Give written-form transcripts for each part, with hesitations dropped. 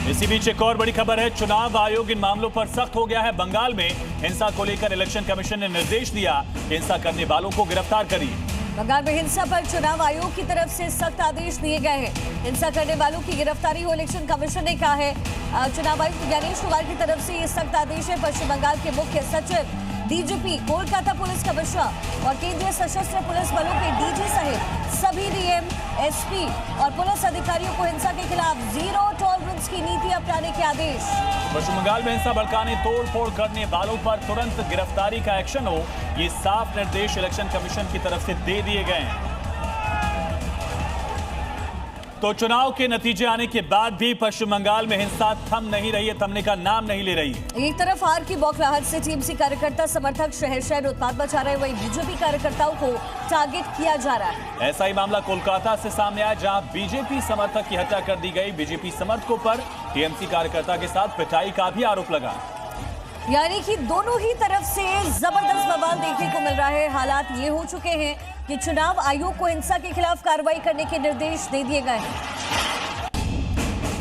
इसी बीच एक और बड़ी खबर है। चुनाव आयोग इन मामलों पर सख्त हो गया है। बंगाल में हिंसा को लेकर इलेक्शन कमीशन ने निर्देश दिया, हिंसा करने वालों को गिरफ्तार करिए। बंगाल में हिंसा पर चुनाव आयोग की तरफ से सख्त आदेश दिए गए हैं। हिंसा करने वालों की गिरफ्तारी हो, इलेक्शन कमीशन ने कहा है। चुनाव आयुक्त ज्ञानेश कुमार की तरफ से ये सख्त आदेश है। पश्चिम बंगाल के मुख्य सचिव, डीजीपी, कोलकाता पुलिस कमिश्नर और केंद्रीय सशस्त्र पुलिस बलों के डीजी सहित सभी डीएम, एसपी और पुलिस अधिकारियों को हिंसा के खिलाफ जीरो टॉलरेंस की नीति अपनाने के आदेश। पश्चिम बंगाल में हिंसा भड़काने, तोड़ फोड़ करने वालों पर तुरंत गिरफ्तारी का एक्शन हो, ये साफ निर्देश इलेक्शन कमीशन की तरफ से दे दिए गए हैं। तो चुनाव के नतीजे आने के बाद भी पश्चिम बंगाल में हिंसा थम नहीं रही है, थमने का नाम नहीं ले रही है। एक तरफ हार की बौखलाहट से टीएमसी कार्यकर्ता समर्थक शहर शहर उत्पात मचा रहे हैं, वहीं बीजेपी कार्यकर्ताओं को टारगेट किया जा रहा है। ऐसा ही मामला कोलकाता से सामने आया, जहां बीजेपी समर्थक की हत्या कर दी गई। बीजेपी समर्थकों पर टीएमसी कार्यकर्ता के साथ पिटाई का भी आरोप लगा। यानी कि दोनों ही तरफ से जबरदस्त बवाल देखने को मिल रहा है। हालात ये हो चुके हैं कि चुनाव आयोग को हिंसा के खिलाफ कार्रवाई करने के निर्देश दे दिए गए हैं।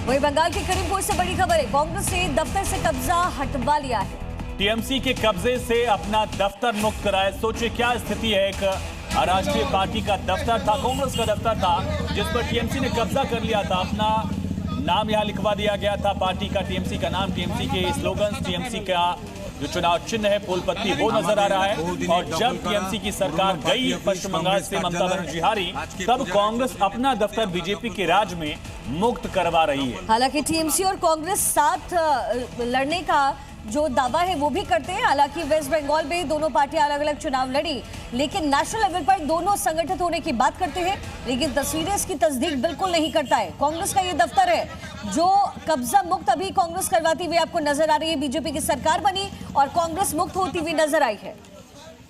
वहीं बंगाल के करीमपुर से बड़ी खबर है, कांग्रेस ने दफ्तर से कब्जा हटवा लिया है। टीएमसी के कब्जे से अपना दफ्तर मुक्त कराए। सोचिए क्या स्थिति है। एक राष्ट्रीय पार्टी का दफ्तर था, कांग्रेस का दफ्तर था, जिस पर टीएमसी ने कब्जा कर लिया था। अपना नाम यहाँ लिखवा दिया गया था, पार्टी का, टीएमसी का नाम, टीएमसी के स्लोगन, टीएमसी का जो चुनाव चिन्ह है फूल पत्ती, वो नजर आ रहा है। और जब टीएमसी की सरकार गई पश्चिम बंगाल से, ममता बनर्जी हारी, तब कांग्रेस अपना दफ्तर बीजेपी के राज में मुक्त करवा रही है। हालांकि टीएमसी और कांग्रेस साथ लड़ने का जो दावा है वो भी करते हैं। हालांकि वेस्ट बंगाल में दोनों पार्टियां अलग अलग चुनाव लड़ी, लेकिन नेशनल लेवल पर दोनों संगठित होने की बात करते हैं, लेकिन तस्वीरें इसकी तस्दीक बिल्कुल नहीं करता है। कांग्रेस का ये दफ्तर है जो कब्जा मुक्त अभी कांग्रेस करवाती हुई आपको नजर आ रही है। बीजेपी की सरकार बनी और कांग्रेस मुक्त होती हुई नजर आई है।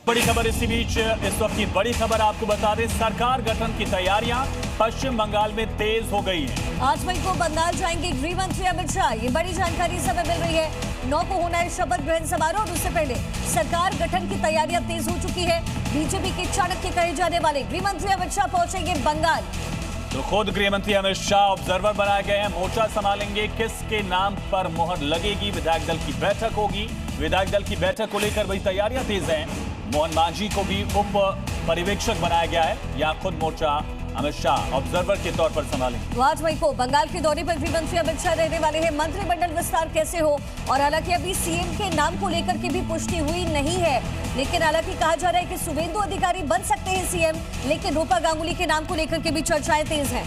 बड़ी खबर इसी बीच, इस वक्त की बड़ी खबर आपको बता दें, सरकार गठन की तैयारियां पश्चिम बंगाल में तेज हो गई हैं। 8 मई को बंगाल जाएंगे गृह मंत्री अमित शाह, ये बड़ी जानकारी इस समय मिल रही है। 9 को होना है शपथ ग्रहण समारोह और उससे पहले सरकार गठन की तैयारियां तेज हो चुकी है। बीजेपी के चाणक्य कहे जाने वाले गृह मंत्री अमित शाह पहुंचेंगे बंगाल। तो खुद गृह मंत्री अमित शाह ऑब्जर्वर बनाए गए हैं, मोर्चा संभालेंगे। किसके नाम पर मोहर लगेगी? विधायक दल की बैठक होगी। विधायक दल की बैठक को लेकर बड़ी तैयारियां तेज हैं। मोहन मांझी को भी उप पर्यवेक्षक बनाया गया है। यहाँ खुद मोर्चा अमित शाह ऑब्जर्वर के तौर पर संभालेंगे। 8 मई को बंगाल के दौरे पर गृह मंत्री अमित शाह रहने वाले हैं। मंत्रिमंडल विस्तार कैसे हो, और हालांकि अभी सीएम के नाम को लेकर के भी पुष्टि हुई नहीं है, लेकिन हालांकि कहा जा रहा है कि शुभेंदु अधिकारी बन सकते हैं सीएम, लेकिन रूपा गांगुली के नाम को लेकर के भी चर्चाएं तेज हैं।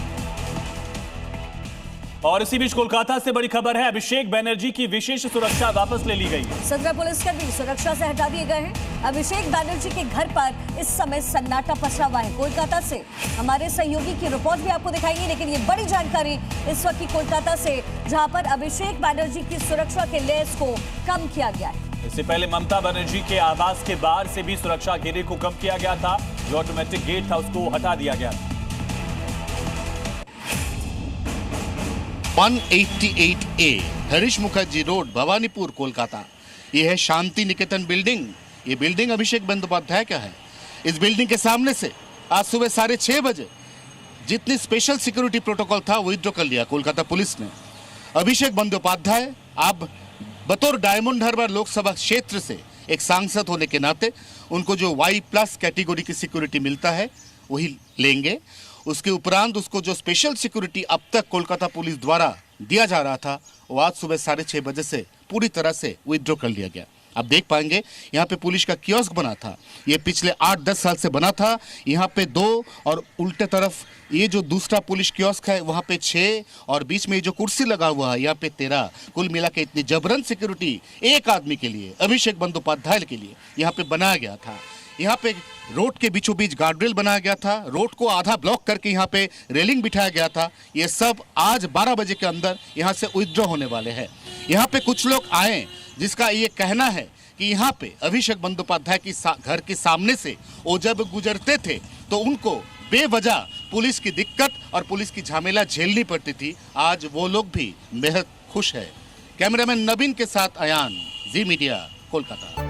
और इसी बीच कोलकाता से बड़ी खबर है, अभिषेक बैनर्जी की विशेष सुरक्षा वापस ले ली गई है। 17 पुलिसकर्मी सुरक्षा से हटा दिए गए हैं। अभिषेक बैनर्जी के घर पर इस समय सन्नाटा पसरा हुआ है। कोलकाता से हमारे सहयोगी की रिपोर्ट भी आपको दिखाएंगे, लेकिन ये बड़ी जानकारी इस वक्त की कोलकाता से, जहां पर अभिषेक बैनर्जी की सुरक्षा के लेस को कम किया गया है। इससे पहले ममता बनर्जी के आवास के बाहर से भी सुरक्षा घेरे को कम किया गया था। जो ऑटोमेटिक गेट था उसको हटा दिया गया था। 188A Harish Mukherjee road, Bhawanipur, Kolkata. ये है शांति निकेतन बिल्डिंग। ये बिल्डिंग अभिषेक बंदोपाध्याय का है। इस बिल्डिंग के सामने से आज सुबह 6:30 बजे जितनी स्पेशल सिक्योरिटी प्रोटोकॉल था वो विथड्रॉ कर लिया कोलकाता पुलिस ने। अभिषेक बंदोपाध्याय अब बतौर डायमंड हार्बर लोकसभा क्षेत्र से एक सांसद होने के नाते उनको जो Y+ कैटेगरी की सिक्योरिटी मिलता है वही लेंगे। उसके उपरांत उसको जो स्पेशल सिक्योरिटी अब तक कोलकाता पुलिस द्वारा दिया जा रहा था वो आज सुबह 6:30 बजे से पूरी तरह से विथड्रॉ कर लिया गया। आप देख पाएंगे यहाँ पे पुलिस का कियोस्क बना था, ये पिछले 8-10 साल से बना था। यहाँ पे 2 और उल्टे तरफ ये जो दूसरा पुलिस कियोस्क है वहाँ पे 6 और बीच में जो कुर्सी लगा हुआ है यहाँ पे 13। कुल मिला के इतनी जबरन सिक्योरिटी एक आदमी के लिए, अभिषेक बंदोपाध्याय के लिए यहाँ पे बनाया गया था। यहाँ पे रोड के बीचों बीच गार्डरेल बनाया गया था, रोड को आधा ब्लॉक करके यहाँ पे रेलिंग बिठाया गया था। ये सब आज 12 बजे के अंदर यहाँ से विथड्रॉ होने वाले हैं। यहाँ पे कुछ लोग आए जिसका ये कहना है कि यहाँ पे अभिषेक बंदोपाध्याय की घर के सामने से वो जब गुजरते थे तो उनको बेवजह पुलिस की दिक्कत और पुलिस की झमेला झेलनी पड़ती थी। आज वो लोग भी बेहद खुश है। कैमरामैन नवीन के साथ अयान, जी मीडिया, कोलकाता।